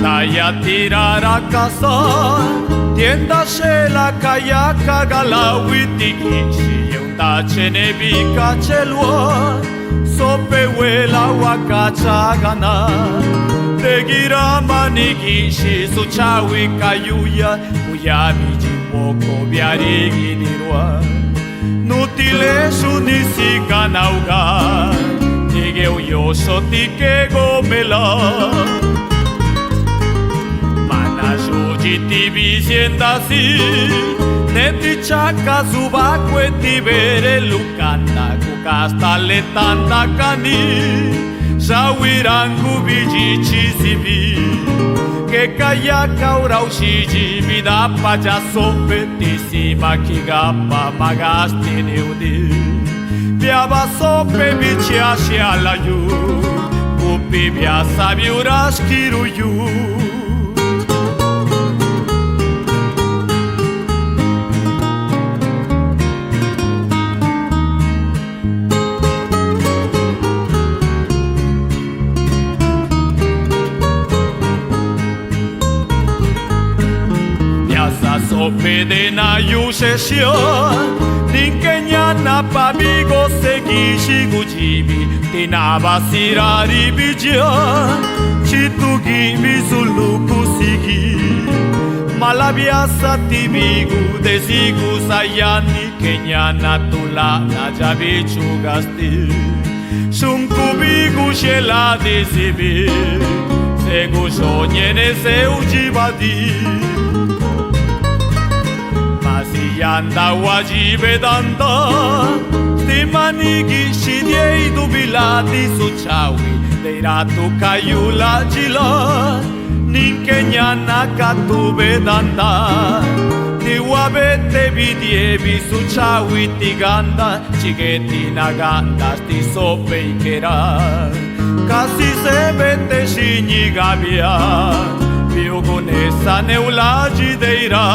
y a tirar a casa. Tiendase la kayaca galawitiki, si un tache nebica celua, sope huela wakacha gana. Tegira maniki, si su chawi kayuya, uyami jipoko biarigi dirwa. Nutile sunisi kanauga, tige uyoso tike gomela. Ti visienda si neti chaka subakwe ti bere lukanda kukasta letanda kani sawirangu biji chisibi ke kaya kaura ushiji vida paja sope tisima kigapa magasti neudi biaba sope bichi asia layu kupi bia sabiuras kiruyu. Sope de na yu session, ninkenyana pabigo segi shigujibi, tinaba sirari bijan, chitugi misuluku sigi, malabiasa timigu desigu sayani kenyana tula najabi chugasti, shunkubigu shela desibi, segu shonyene se ujibadi. Yanda wajibe danda Timanigi shidiei dubilati suchawi Deiratu kayula jila Ninkenyana katube danda Tiwabete bidiebi suchawi tiganda Chigeti naganda sti sope ikera Kasi sebete shinigabia Biogonesa neulaji deira